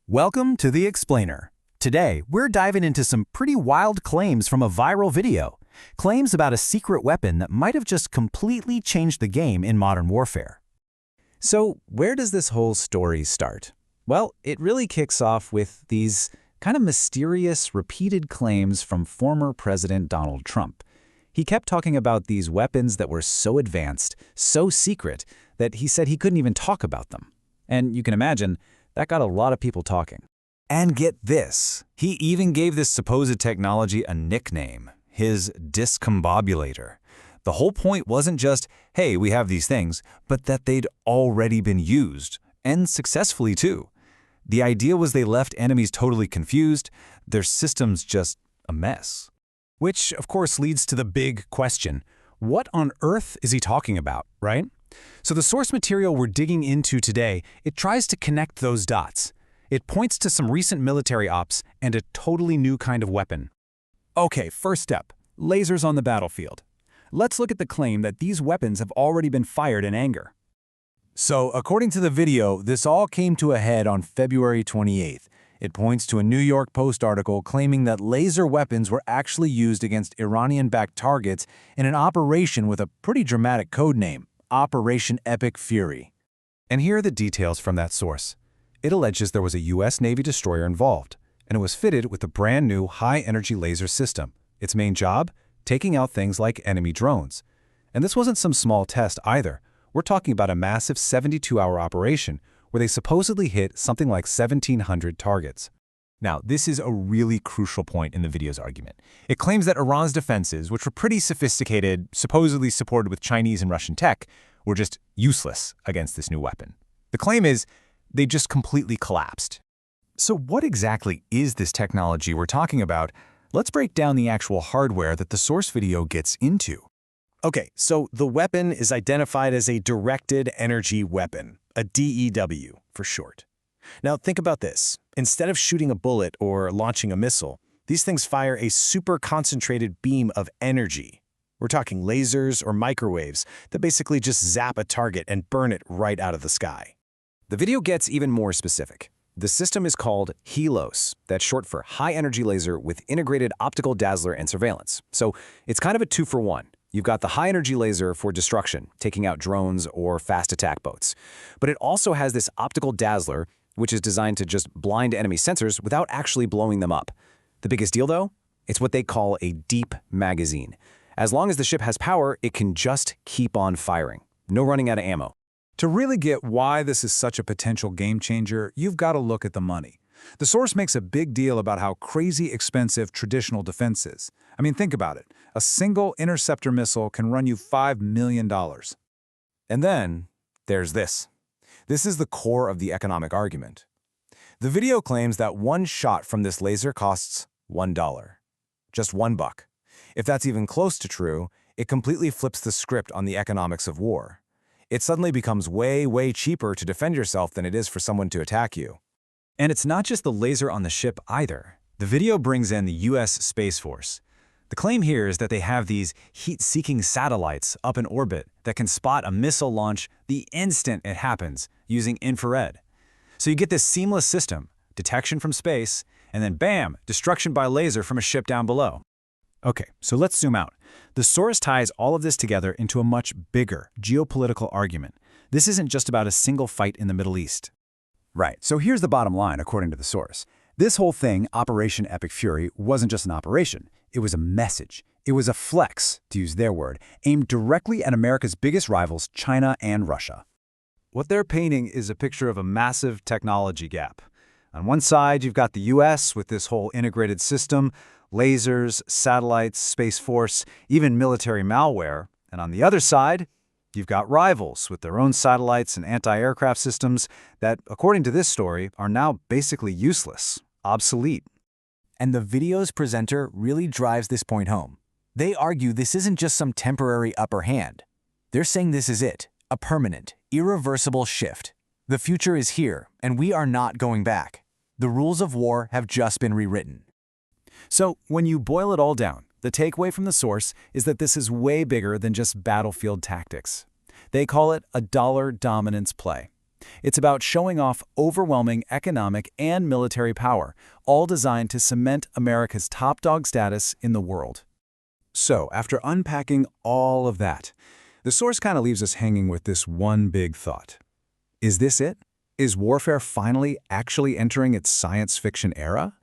Welcome to The Explainer. Today, we're diving into some pretty wild claims from a viral video. Claims about a secret weapon that might have just completely changed the game in modern warfare. So, where does this whole story start? Well, it really kicks off with these kind of mysterious, repeated claims from former President Donald Trump. He kept talking about these weapons that were so advanced, so secret, that he said he couldn't even talk about them. And you can imagine, that got a lot of people talking. And get this, he even gave this supposed technology a nickname, his discombobulator. The whole point wasn't just, hey, we have these things, but that they'd already been used, and successfully too. The idea was they left enemies totally confused, their systems just a mess. Which, of course, leads to the big question. What on earth is he talking about, right? So the source material we're digging into today, it tries to connect those dots. It points to some recent military ops and a totally new kind of weapon. Okay, first step, lasers on the battlefield. Let's look at the claim that these weapons have already been fired in anger. So, according to the video, this all came to a head on February 28th. It points to a New York Post article claiming that laser weapons were actually used against Iranian-backed targets in an operation with a pretty dramatic code name, Operation Epic Fury. And here are the details from that source. It alleges there was a U.S. Navy destroyer involved, and it was fitted with a brand new high-energy laser system. Its main job? Taking out things like enemy drones. And this wasn't some small test either. We're talking about a massive 72-hour operation where they supposedly hit something like 1,700 targets. Now, this is a really crucial point in the video's argument. It claims that Iran's defenses, which were pretty sophisticated, supposedly supported with Chinese and Russian tech, were just useless against this new weapon. The claim is they just completely collapsed. So what exactly is this technology we're talking about? Let's break down the actual hardware that the source video gets into. Okay, so the weapon is identified as a directed energy weapon, a DEW for short. Now think about this. Instead of shooting a bullet or launching a missile, these things fire a super concentrated beam of energy. We're talking lasers or microwaves that basically just zap a target and burn it right out of the sky. The video gets even more specific. The system is called HELIOS, that's short for High Energy Laser with Integrated Optical Dazzler and Surveillance. So it's kind of a two-for-one. You've got the high-energy laser for destruction, taking out drones or fast attack boats. But it also has this optical dazzler, which is designed to just blind enemy sensors without actually blowing them up. The biggest deal, though? It's what they call a deep magazine. As long as the ship has power, it can just keep on firing. No running out of ammo. To really get why this is such a potential game changer, you've got to look at the money. The source makes a big deal about how crazy expensive traditional defense is. I mean, think about it. A single interceptor missile can run you $5 million. And then there's this. This is the core of the economic argument. The video claims that one shot from this laser costs $1. Just $1. If that's even close to true, it completely flips the script on the economics of war. It suddenly becomes way, way cheaper to defend yourself than it is for someone to attack you. And it's not just the laser on the ship either. The video brings in the U.S. Space Force. The claim here is that they have these heat-seeking satellites up in orbit that can spot a missile launch the instant it happens using infrared. So you get this seamless system, detection from space, and then bam, destruction by laser from a ship down below. Okay, so let's zoom out. The source ties all of this together into a much bigger geopolitical argument. This isn't just about a single fight in the Middle East. Right, so here's the bottom line according to the source. This whole thing, Operation Epic Fury, wasn't just an operation. It was a message. It was a flex, to use their word, aimed directly at America's biggest rivals, China and Russia. What they're painting is a picture of a massive technology gap. On one side, you've got the U.S. with this whole integrated system, lasers, satellites, Space Force, even military malware. And on the other side, you've got rivals with their own satellites and anti-aircraft systems that, according to this story, are now basically useless, obsolete. And the video's presenter really drives this point home. They argue this isn't just some temporary upper hand. They're saying this is it, a permanent, irreversible shift. The future is here, and we are not going back. The rules of war have just been rewritten. So, when you boil it all down, the takeaway from the source is that this is way bigger than just battlefield tactics. They call it a dollar dominance play. It's about showing off overwhelming economic and military power, all designed to cement America's top dog status in the world. So, after unpacking all of that, the source kind of leaves us hanging with this one big thought. Is this it? Is warfare finally actually entering its science fiction era?